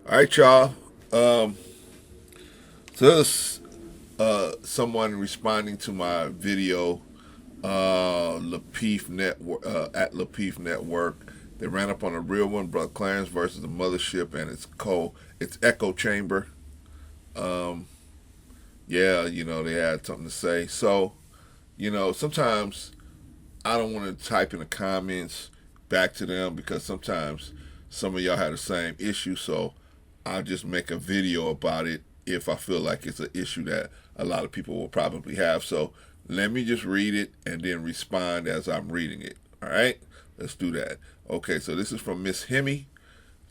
All right, y'all. So this someone responding to my video, Lapeef Network at Lapeef Network. They ran up on a real one, Brother Clarence versus the Mothership, and its echo chamber. Um, yeah, they had something to say. So, sometimes I don't want to type in the comments back to them because sometimes some of y'all have the same issue. So I'll just make a video about it if I feel like it's an issue that a lot of people will probably have. So let me just read it and then respond as I'm reading it. All right, let's do that. Okay, so this is from Miss Hemi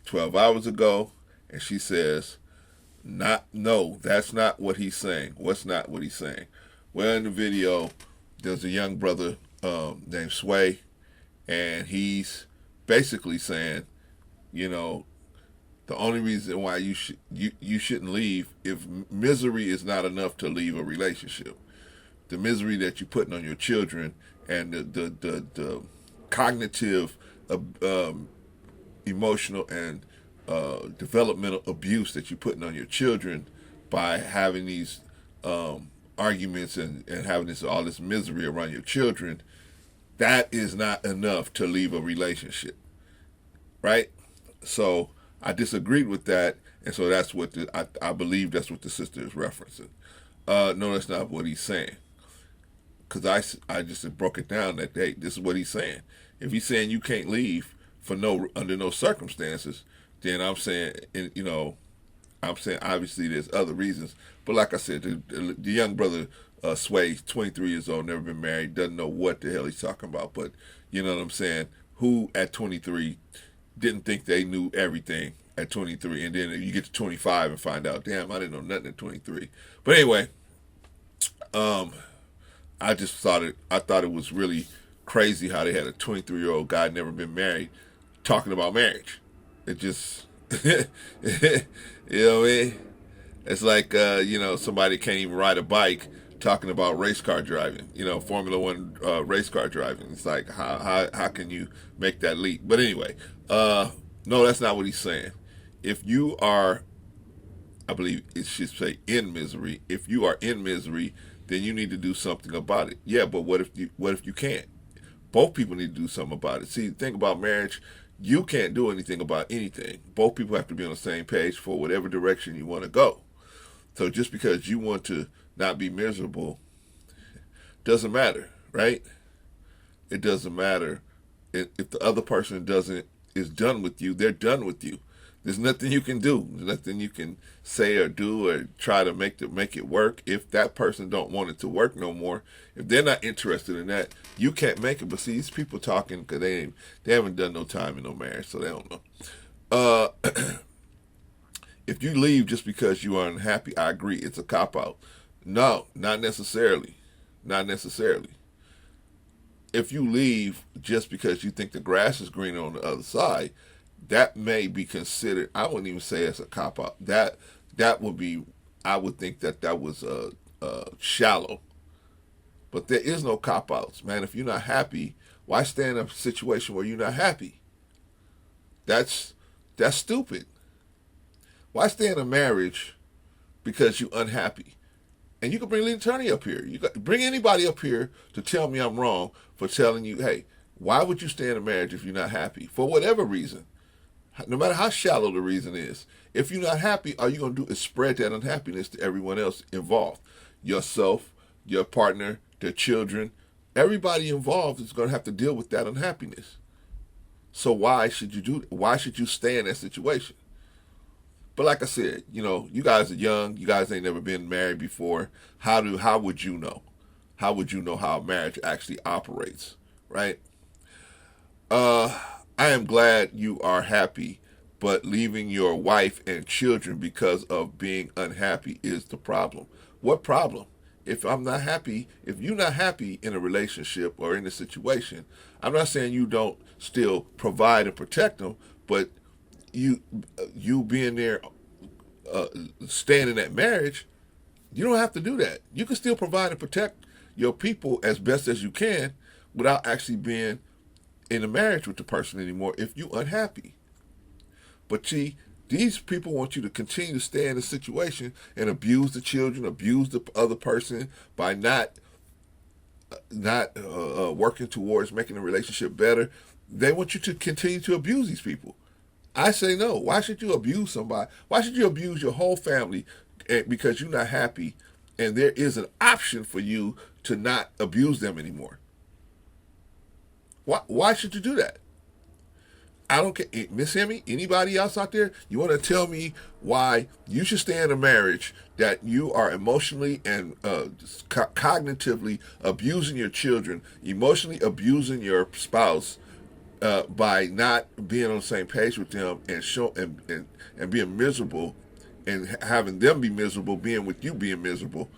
12 hours ago, and she says, "Not no, that's not what he's saying. What's not what he's saying?" Well, in the video, there's a young brother named Sway, and he's basically saying, you know, the only reason why you shouldn't leave, if misery is not enough to leave a relationship, the misery that you're putting on your children and the cognitive, emotional and developmental abuse that you're putting on your children by having these arguments and having all this misery around your children, that is not enough to leave a relationship, right? So I disagreed with that, and so that's what I believe that's what the sister is referencing. No, that's not what he's saying, because I just broke it down that, hey, this is what he's saying. If he's saying you can't leave for under no circumstances, then I'm saying obviously there's other reasons. But like I said, the young brother Sway, 23 years old, never been married, doesn't know what the hell he's talking about. But you know what I'm saying? Who at 23 didn't think they knew everything at 23, and then you get to 25 and find out, damn, I didn't know nothing at 23. But anyway, um, I thought it was really crazy how they had a 23-year-old guy never been married talking about marriage. It just, you know what I mean? It's like somebody can't even ride a bike talking about race car driving. Formula One race car driving. It's like how can you make that leap? But anyway, no, that's not what he's saying. If you are, I believe it should say, in misery. If you are in misery, then you need to do something about it. Yeah, but what if you can't? Both people need to do something about it. See, the thing about marriage, you can't do anything about anything. Both people have to be on the same page for whatever direction you want to go. So just because you want to not be miserable doesn't matter, right? It doesn't matter. If the other person is done with you, they're done with you. There's nothing you can do. There's nothing you can say or do or try to make it work. If that person don't want it to work no more, if they're not interested in that, you can't make it. But see, these people talking because they haven't done no time in no marriage, so they don't know. Uh, if you leave just because you are unhappy, I agree, it's a cop out. No, not necessarily. Not necessarily. If you leave just because you think the grass is greener on the other side, that may be considered. I wouldn't even say it's a cop out. That would be. I would think that was shallow. But there is no cop outs, man. If you're not happy, why stay in a situation where you're not happy? That's stupid. Why stay in a marriage because you're unhappy? And you can bring the attorney up here. You can bring anybody up here to tell me I'm wrong for telling you, hey, why would you stay in a marriage if you're not happy? For whatever reason. No matter how shallow the reason is. If you're not happy, all you're going to do is spread that unhappiness to everyone else involved. Yourself, your partner, their children. Everybody involved is going to have to deal with that unhappiness. So why should you do that? Why should you stay in that situation? But like I said, you guys are young. You guys ain't never been married before. How would you know? How would you know how marriage actually operates, right? I am glad you are happy, but leaving your wife and children because of being unhappy is the problem. What problem? If you're not happy in a relationship or in a situation, I'm not saying you don't still provide and protect them, but you being there, uh, staying in that marriage, you don't have to do that. You can still provide and protect your people as best as you can without actually being in a marriage with the person anymore if you're unhappy. But see, These people want you to continue to stay in the situation and abuse the children, abuse the other person by not working towards making the relationship better. They want you to continue to abuse these people. I say no. Why should you abuse somebody? Why should you abuse your whole family because you're not happy and there is an option for you to not abuse them anymore? Why should you do that? I don't care. Miss Hemi, anybody else out there, you want to tell me why you should stay in a marriage that you are emotionally and cognitively abusing your children, emotionally abusing your spouse by not being on the same page with them and being miserable and having them be miserable, being with you being miserable?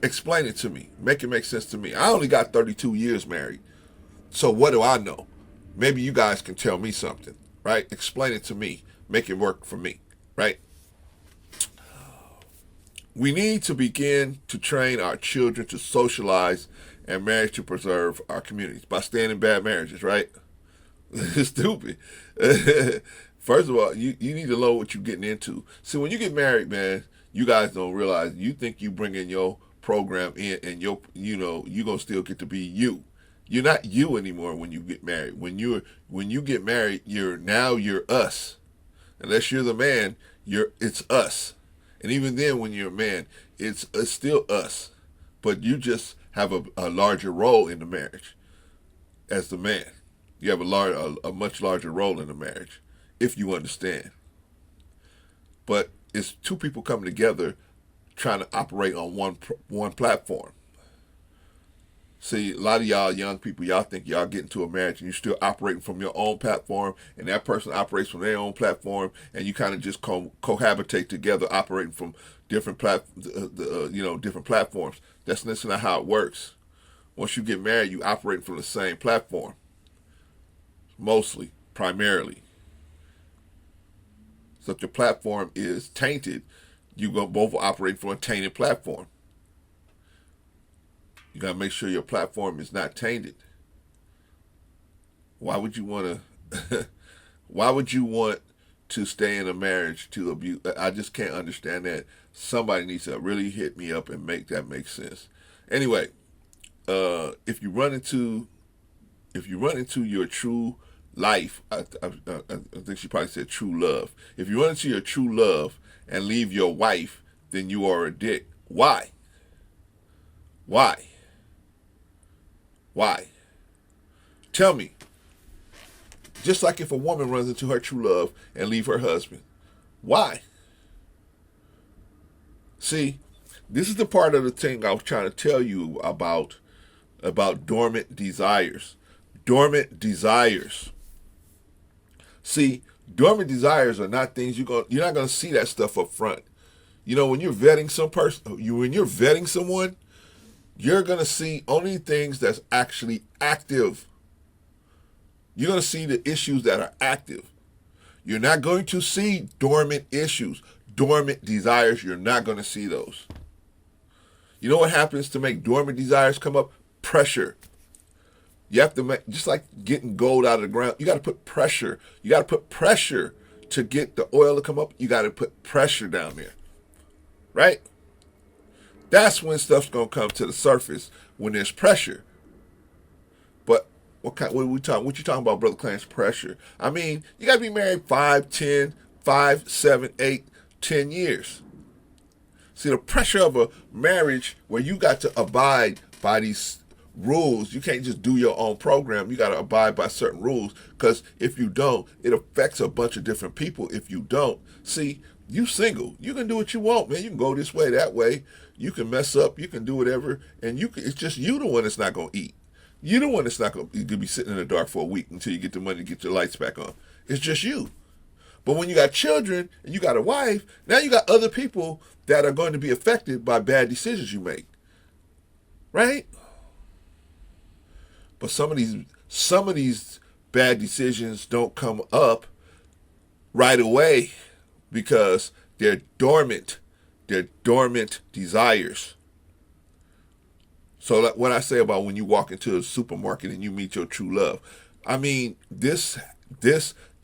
Explain it to me. Make it make sense to me. I only got 32 years married. So what do I know? Maybe you guys can tell me something, right? Explain it to me. Make it work for me, right? We need to begin to train our children to socialize and marriage to preserve our communities by staying in bad marriages, right? It's stupid. First of all, you need to know what you're getting into. See, when you get married, man, you guys don't realize you think you bring in your program in and you're going to still get to be you. You're not you anymore when you get married. When you get married, you're us. Unless you're the man, it's us. And even then, when you're a man, it's still us. But you just have a larger role in the marriage as the man. You have a much larger role in the marriage, if you understand. But it's two people coming together trying to operate on one platform. See, a lot of y'all young people, y'all think y'all get into a marriage and you're still operating from your own platform, and that person operates from their own platform, and you kind of just cohabitate together, operating from different different platforms. That's not how it works. Once you get married, you operate from the same platform, mostly, primarily. So if your platform is tainted, you go both operate from a tainted platform. You gotta make sure your platform is not tainted. Why would you want to? Why would you want to stay in a marriage to abuse? I just can't understand that. Somebody needs to really hit me up and make that make sense. Anyway, if you run into your true life, I think she probably said true love. If you run into your true love and leave your wife, then you are a dick. Why? Why? Why? Tell me. Just like if a woman runs into her true love and leave her husband. Why? See, this is the part of the thing I was trying to tell you about dormant desires. Dormant desires. See, dormant desires are not things you're not going to see that stuff up front. You know, when you're vetting someone, you're going to see only things that's actually active. You're going to see the issues that are active. You're not going to see dormant issues, dormant desires. You're not going to see those. You know what happens to make dormant desires come up? Pressure. You have to make, just like getting gold out of the ground, you got to put pressure. You got to put pressure to get the oil to come up. You got to put pressure down there. Right? That's when stuff's gonna come to the surface, when there's pressure. But what you talking about, Brother Clarence? Pressure. I mean, you gotta be married 5, 7, 8, 10 years. See, the pressure of a marriage where you got to abide by these rules. You can't just do your own program. You got to abide by certain rules, because if you don't, it affects a bunch of different people. If you don't, see, you single, you can do what you want, man. You can go this way, that way. You can mess up. You can do whatever, and it's just you the one that's not gonna eat. You the one that's not gonna be sitting in the dark for a week until you get the money to get your lights back on. It's just you. But when you got children and you got a wife, now you got other people that are going to be affected by bad decisions you make, right? But some of these bad decisions don't come up right away because they're dormant. They're dormant desires. So like what I say about when you walk into a supermarket and you meet your true love, I mean, this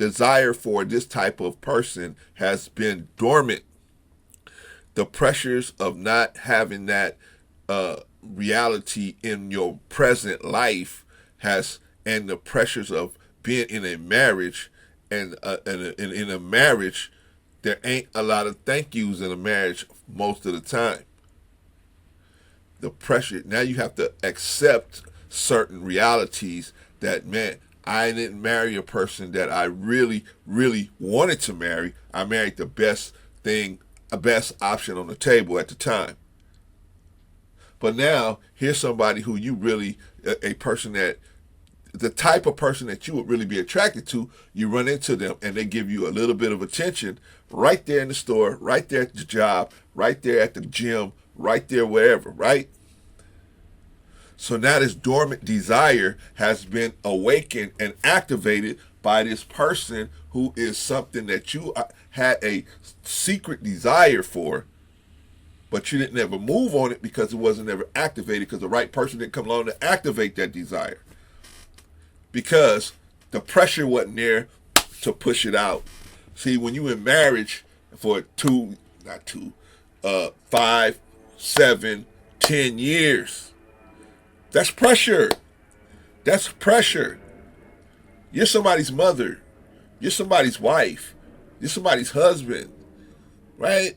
desire for this type of person has been dormant. The pressures of not having that reality in your present life and the pressures of being in a marriage, and in a marriage, there ain't a lot of thank yous in a marriage most of the time. The pressure, now you have to accept certain realities that, man, I didn't marry a person that I really, really wanted to marry. I married the best option on the table at the time. But now, here's somebody who you really, a person that, the type of person that you would really be attracted to, you run into them and they give you a little bit of attention right there in the store, right there at the job, right there at the gym, right there wherever, right? So now this dormant desire has been awakened and activated by this person who is something that you had a secret desire for, but you didn't ever move on it because it wasn't ever activated, because the right person didn't come along to activate that desire. Because the pressure wasn't there to push it out. See, when you in marriage for 5, 7, 10 years, that's pressure. That's pressure. You're somebody's mother. You're somebody's wife. You're somebody's husband. Right?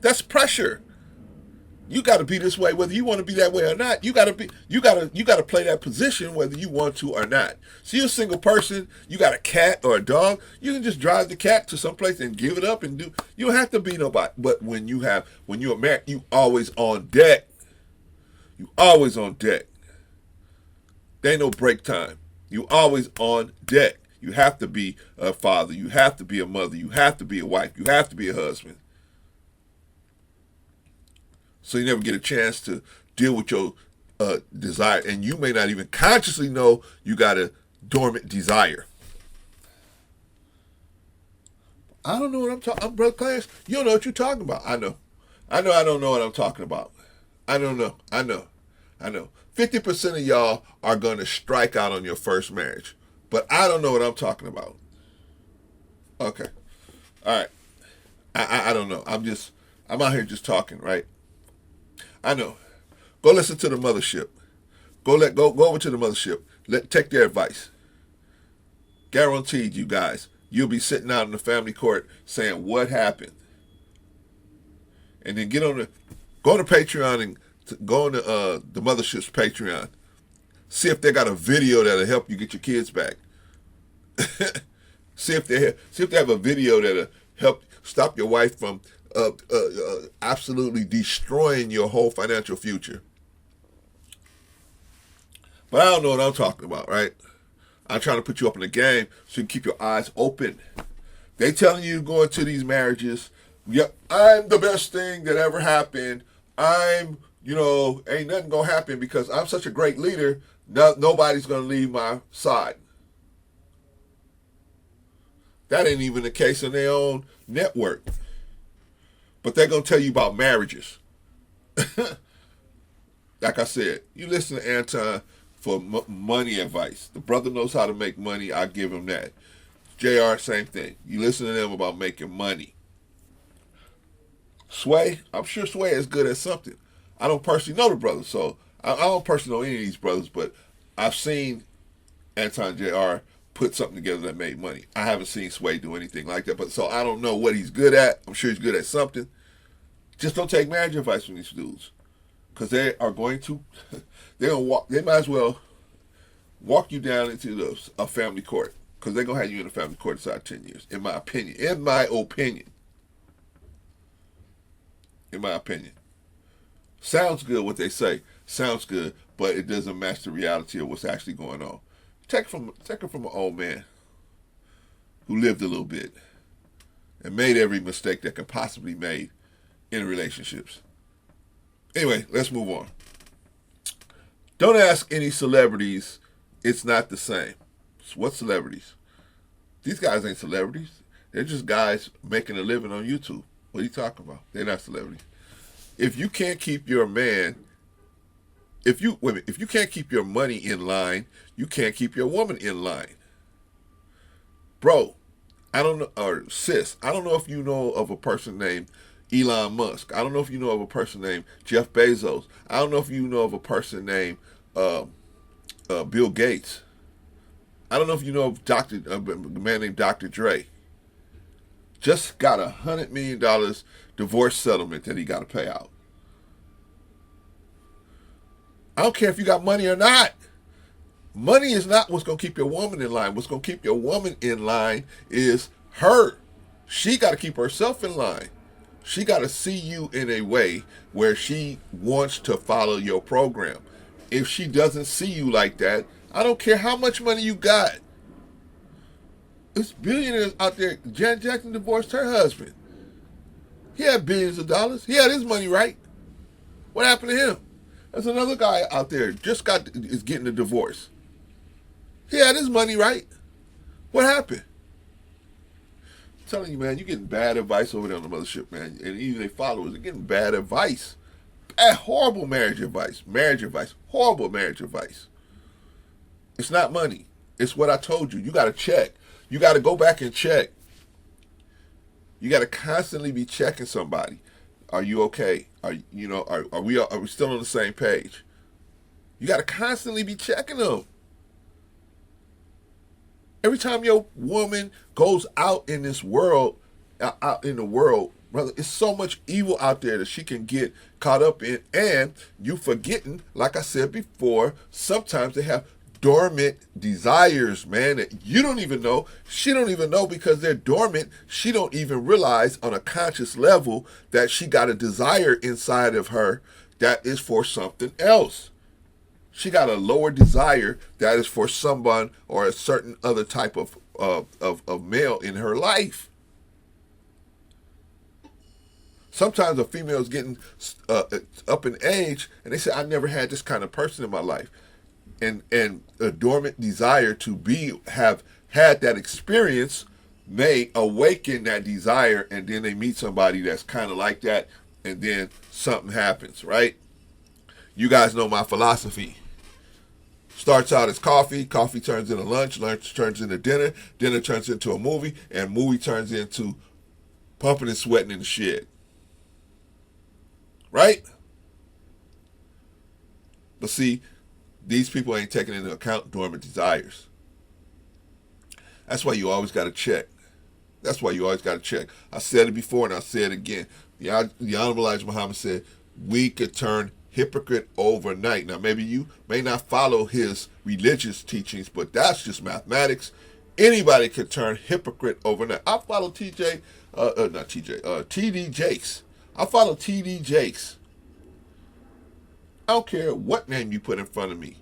That's pressure. You got to be this way, whether you want to be that way or not. You got to play that position whether you want to or not. So you're a single person. You got a cat or a dog. You can just drive the cat to someplace and give it up and do. You don't have to be nobody. But when you're married, you always on deck. You always on deck. There ain't no break time. You always on deck. You have to be a father. You have to be a mother. You have to be a wife. You have to be a husband. So you never get a chance to deal with your desire. And you may not even consciously know you got a dormant desire. I don't know what I'm talking about, Brother Clarence. You don't know what you're talking about. I know I don't know what I'm talking about. I don't know. I know. 50% of y'all are going to strike out on your first marriage. But I don't know what I'm talking about. Okay. All right. I don't know. I'm out here just talking, right? I know. Go listen to the Mothership. Go over to the Mothership. Take their advice. Guaranteed, you guys, you'll be sitting out in the family court saying what happened, and then go on to Patreon and go on to the Mothership's Patreon. See if they got a video that'll help you get your kids back. see if they have a video that'll help stop your wife from absolutely destroying your whole financial future. But I don't know what I'm talking about, right? I'm trying to put you up in the game so you can keep your eyes open. They telling you to go into these marriages, yep, I'm the best thing that ever happened. Ain't nothing gonna happen because I'm such a great leader, nobody's gonna leave my side. That ain't even the case in their own network. But they're going to tell you about marriages. Like I said, you listen to Anton for money advice. The brother knows how to make money. I give him that. JR, same thing. You listen to them about making money. Sway, I'm sure Sway is good at something. I don't personally know the brother, so I don't personally know any of these brothers, but I've seen Anton JR put something together that made money. I haven't seen Sway do anything like that, but so I don't know what he's good at. I'm sure he's good at something. Just don't take marriage advice from these dudes, because they are going to, they might as well walk you down into a family court, because they're gonna have you in a family court inside 10 years. In my opinion. Sounds good what they say. Sounds good, but it doesn't match the reality of what's actually going on. Take it from an old man who lived a little bit and made every mistake that can possibly be made in relationships. Anyway, let's move on. Don't ask any celebrities. It's not the same. What celebrities? These guys ain't celebrities. They're just guys making a living on YouTube. What are you talking about? They're not celebrities. If you can't keep your man, if you can't keep your money in line, you can't keep your woman in line. Bro, I don't know, or sis, I don't know if you know of a person named Elon Musk. I don't know if you know of a person named Jeff Bezos. I don't know if you know of a person named uh, Bill Gates. I don't know if you know of a man named Dr. Dre. Just got $100 million divorce settlement that he got to pay out. I don't care if you got money or not. Money is not what's going to keep your woman in line. What's going to keep your woman in line is her. She got to keep herself in line. She got to see you in a way where she wants to follow your program. If she doesn't see you like that, I don't care how much money you got. There's billionaires out there. Janet Jackson divorced her husband. He had billions of dollars. He had his money right. What happened to him? There's another guy out there is getting a divorce. He had his money right. What happened? I'm telling you, man, you're getting bad advice over there on the Mothership, man. And even their followers are getting bad advice. Bad, horrible marriage advice. Marriage advice. Horrible marriage advice. It's not money. It's what I told you. You got to check. You got to go back and check. You got to constantly be checking somebody. Are you okay? Are we still on the same page? You got to constantly be checking them. Every time your woman goes out in this world, out in the world, brother, it's so much evil out there that she can get caught up in. And you forgetting, like I said before, sometimes they have dormant desires, man, that you don't even know. She don't even know because they're dormant. She don't even realize on a conscious level that she got a desire inside of her that is for something else. She got a lower desire that is for someone or a certain other type of male in her life. Sometimes a female is getting up in age and they say, I never had this kind of person in my life. And a dormant desire to have had that experience may awaken that desire, and then they meet somebody that's kind of like that, and then something happens, right? You guys know my philosophy. Starts out as coffee, coffee turns into lunch, lunch turns into dinner, dinner turns into a movie, and movie turns into pumping and sweating in the shed. Right? But see, these people ain't taking into account dormant desires. That's why you always got to check. That's why you always got to check. I said it before and I'll say it again. The Honorable Elijah Muhammad said, we could turn hypocrite overnight. Now, maybe you may not follow his religious teachings, but that's just mathematics. Anybody could turn hypocrite overnight. I follow TD Jakes. I follow TD Jakes. I don't care what name you put in front of me.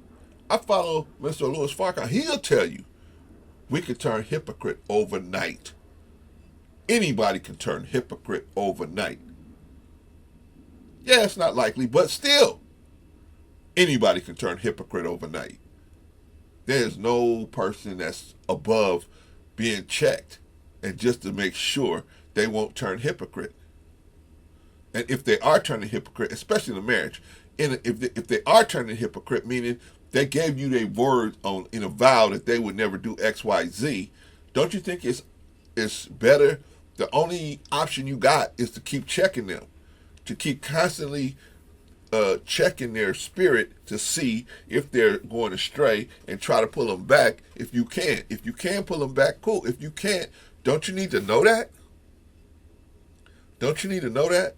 I follow Mr. Louis Farrakhan. He'll tell you we could turn hypocrite overnight. Anybody can turn hypocrite overnight. Yeah, it's not likely, but still, anybody can turn hypocrite overnight. There's no person that's above being checked, and just to make sure they won't turn hypocrite. And if they are turning hypocrite, especially in a marriage, if they are turning hypocrite, meaning they gave you their word in a vow that they would never do X, Y, Z, don't you think it's better? The only option you got is to keep checking them, to keep constantly checking their spirit to see if they're going astray and try to pull them back if you can. If you can pull them back, cool. If you can't, don't you need to know that? Don't you need to know that?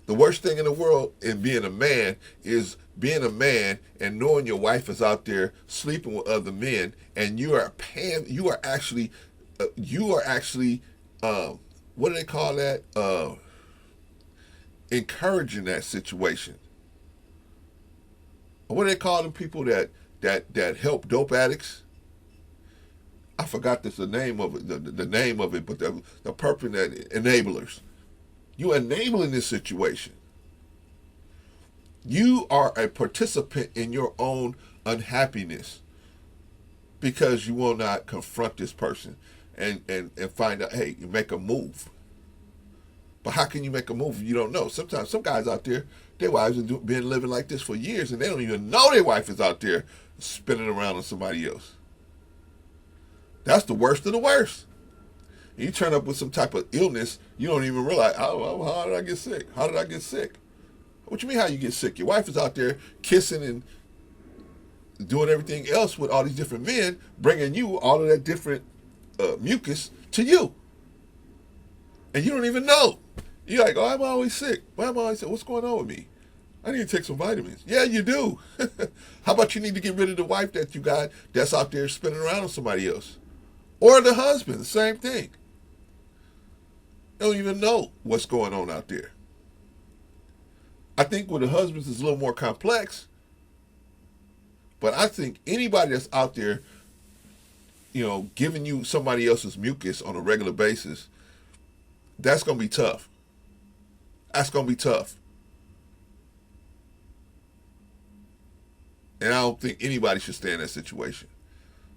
The worst thing in the world in being a man is being a man and knowing your wife is out there sleeping with other men, and you are actually, what do they call that? Encouraging that situation. What do they call them people that help dope addicts? I forgot the name of it, the name of it, but the purpose that enablers. You enabling this situation. You are a participant in your own unhappiness because you will not confront this person and find out, hey, you make a move. But how can you make a move if you don't know? Sometimes some guys out there, their wives have been living like this for years and they don't even know their wife is out there spinning around on somebody else. That's the worst of the worst. You turn up with some type of illness, you don't even realize, oh, how did I get sick? How did I get sick? What you mean how you get sick? Your wife is out there kissing and doing everything else with all these different men, bringing you all of that different mucus to you. And you don't even know. You're like, oh, I'm always sick. Why am I always sick? What's going on with me? I need to take some vitamins. Yeah, you do. How about you need to get rid of the wife that you got that's out there spinning around on somebody else? Or the husband, the same thing. They don't even know what's going on out there. I think with the husbands it's a little more complex. But I think anybody that's out there, giving you somebody else's mucus on a regular basis, that's going to be tough. That's going to be tough. And I don't think anybody should stay in that situation.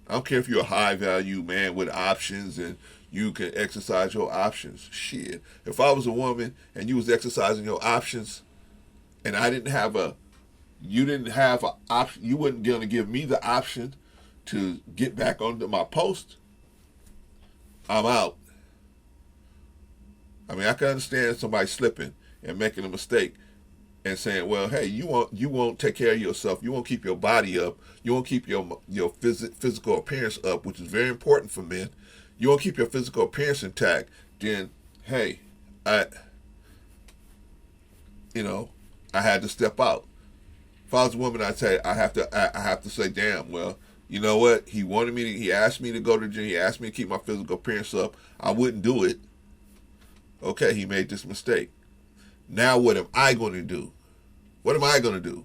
I don't care if you're a high value man with options and you can exercise your options. Shit. If I was a woman and you was exercising your options and you didn't have an option, you weren't going to give me the option to get back onto my post, I'm out. I mean, I can understand somebody slipping and making a mistake and saying, well, hey, you won't take care of yourself. You won't keep your body up. You won't keep your physical appearance up, which is very important for men. You won't keep your physical appearance intact. Then, hey, I had to step out. If I was a woman, I'd say I have to say, damn, well, you know what? He asked me to go to the gym. He asked me to keep my physical appearance up. I wouldn't do it. Okay, he made this mistake. Now what am I going to do? What am I going to do?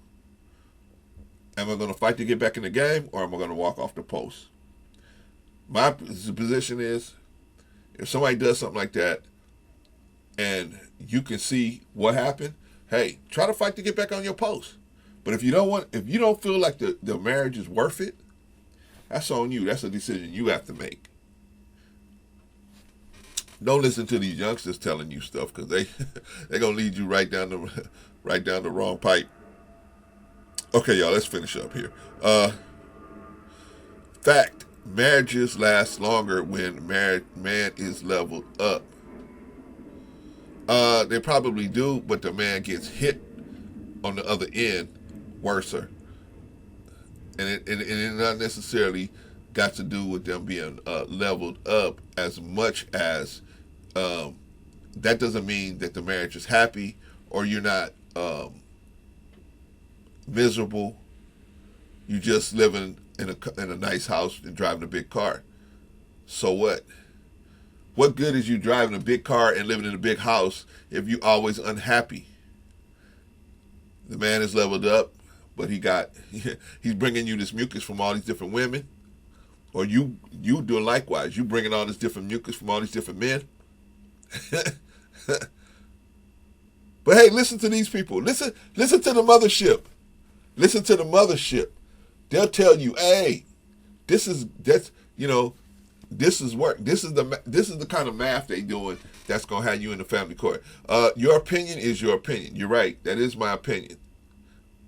Am I going to fight to get back in the game, or am I going to walk off the post? My position is, if somebody does something like that, and you can see what happened, hey, try to fight to get back on your post. But if you don't feel like the marriage is worth it, that's on you. That's a decision you have to make. Don't listen to these youngsters telling you stuff, because they're gonna lead you right down the wrong pipe. Okay, y'all, let's finish up here. Fact: marriages last longer when man is leveled up. They probably do, but the man gets hit on the other end worser, and it not necessarily got to do with them being leveled up as much as that doesn't mean that the marriage is happy or you're not miserable. You just living in a nice house and driving a big car. So what? What good is you driving a big car and living in a big house if you always unhappy? The man is leveled up, but he's bringing you this mucus from all these different women, or you doing likewise. You bringing all this different mucus from all these different men. But hey, listen to these people. Listen to the mothership. Listen to the mothership. They'll tell you, hey, this is work. This is the kind of math they doing that's gonna have you in the family court. Your opinion is your opinion. You're right. That is my opinion.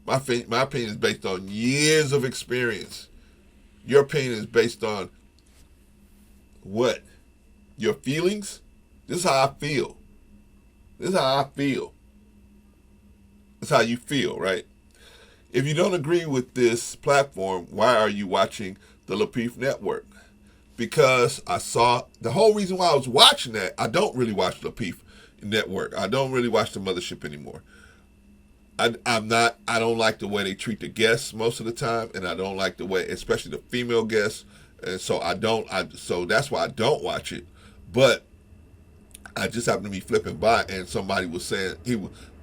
My opinion is based on years of experience. Your opinion is based on what? Your feelings? This is how I feel. This is how I feel. That's how you feel, right? If you don't agree with this platform, why are you watching the Lapeef Network? Because I saw the whole reason why I was watching that. I don't really watch Lapeef Network. I don't really watch the Mothership anymore. I don't like the way they treat the guests most of the time, and I don't like the way, especially the female guests, and so so that's why I don't watch it. But I just happened to be flipping by, and somebody was saying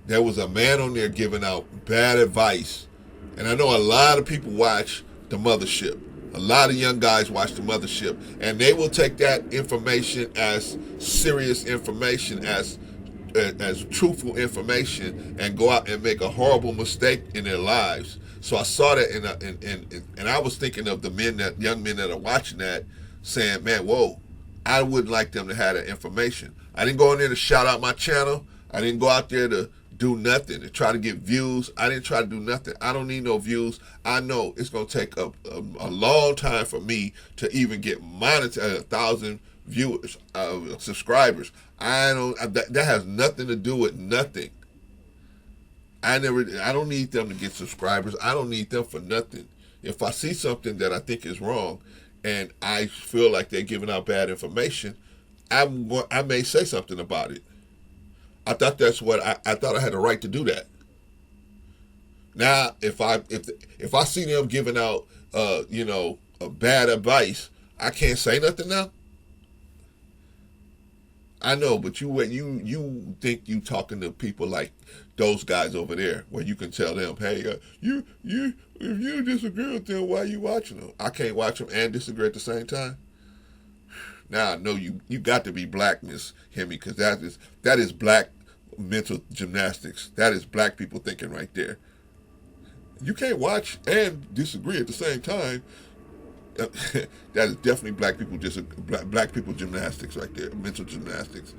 there was a man on there giving out bad advice, and I know a lot of people watch the Mothership. A lot of young guys watch the Mothership, and they will take that information as serious information, as truthful information, and go out and make a horrible mistake in their lives. So I saw that, and I was thinking of the young men that are watching that, saying, man, whoa, I wouldn't like them to have that information. I didn't go in there to shout out my channel. I didn't go out there to do nothing and try to get views. I didn't try to do nothing. I don't need no views. I know it's gonna take a long time for me to even get monetized, 1,000 viewers, subscribers. I don't. That has nothing to do with nothing. I don't need them to get subscribers. I don't need them for nothing. If I see something that I think is wrong, and I feel like they're giving out bad information, I may say something about it. I thought that's what I thought I had the right to do that. Now, if I see them giving out, bad advice, I can't say nothing now. I know, but you think you talking to people like those guys over there, where you can tell them, hey, if you disagree with them, why are you watching them? I can't watch them and disagree at the same time. Now I know you got to be black, Miss Hemi, because that is black mental gymnastics. That is black people thinking right there. You can't watch and disagree at the same time. That is definitely black people gymnastics right there, mental gymnastics.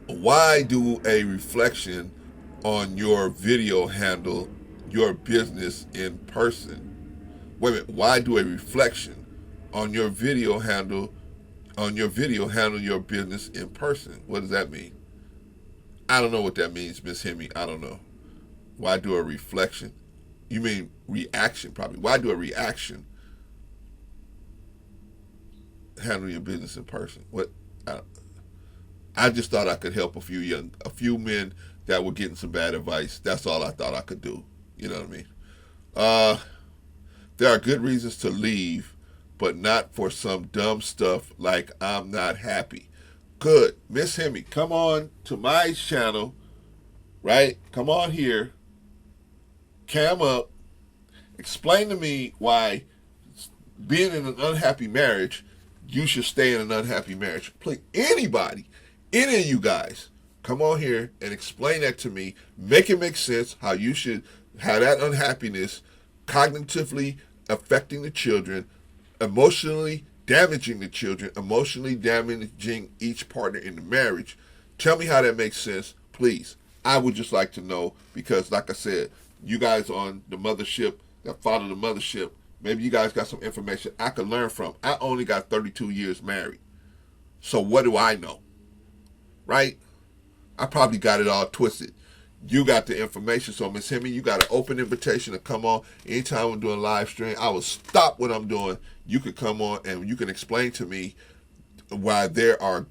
Why do a reflection on your video handle your business in person? Wait a minute. Why do a reflection on your video handle your business in person? What does that mean? I don't know what that means, Miss Hemi. I don't know. Why do a reflection? You mean reaction, probably. Why do a reaction handle your business in person? What? I just thought I could help a few men that were getting some bad advice. That's all I thought I could do. You know what I mean? There are good reasons to leave, but not for some dumb stuff like I'm not happy. Good. Miss Hemi, come on to my channel, right? Come on here. Cam up. Explain to me why being in an unhappy marriage, you should stay in an unhappy marriage. Please, anybody, any of you guys, come on here and explain that to me. Make it make sense how you should have that unhappiness cognitively affecting the children, emotionally damaging the children, emotionally damaging each partner in the marriage. Tell me how that makes sense, please. I would just like to know, because like I said, you guys on the Mothership, that follow the Mothership, maybe you guys got some information I could learn from. I only got 32 years married. So what do I know? Right? I probably got it all twisted. You got the information. So Miss Hemi, you got an open invitation to come on. Anytime I'm doing live stream, I will stop what I'm doing. You could come on and you can explain to me why because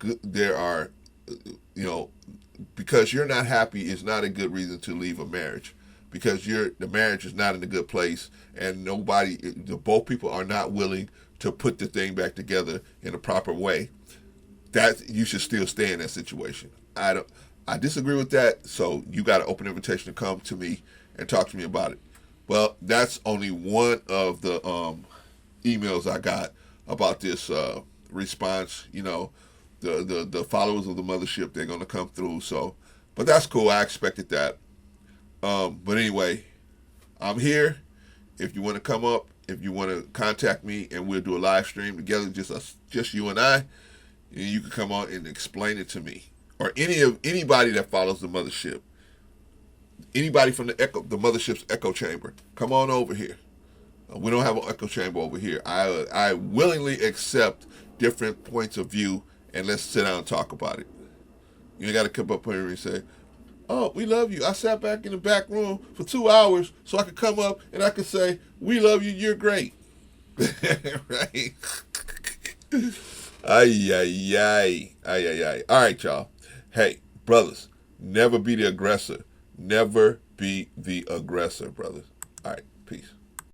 you're not happy is not a good reason to leave a marriage. Because the marriage is not in a good place, and both people are not willing to put the thing back together in a proper way. That you should still stay in that situation. I disagree with that, so you got an open invitation to come to me and talk to me about it. Well, that's only one of the emails I got about this response. The followers of the Mothership, they're going to come through. So, but that's cool. I expected that. But anyway, I'm here. If you want to come up, if you want to contact me, and we'll do a live stream together, just you and I, and you can come on and explain it to me, or anybody that follows the Mothership, anybody from the Mothership's echo chamber, come on over here. We don't have an echo chamber over here. I willingly accept different points of view, and let's sit down and talk about it. You ain't got to come up here and say, oh, we love you. I sat back in the back room for 2 hours so I could come up and I could say, we love you, you're great. Right? Ay, ay, ay. Ay, ay, ay. All right, y'all. Hey, brothers, never be the aggressor. Never be the aggressor, brothers. All right, peace.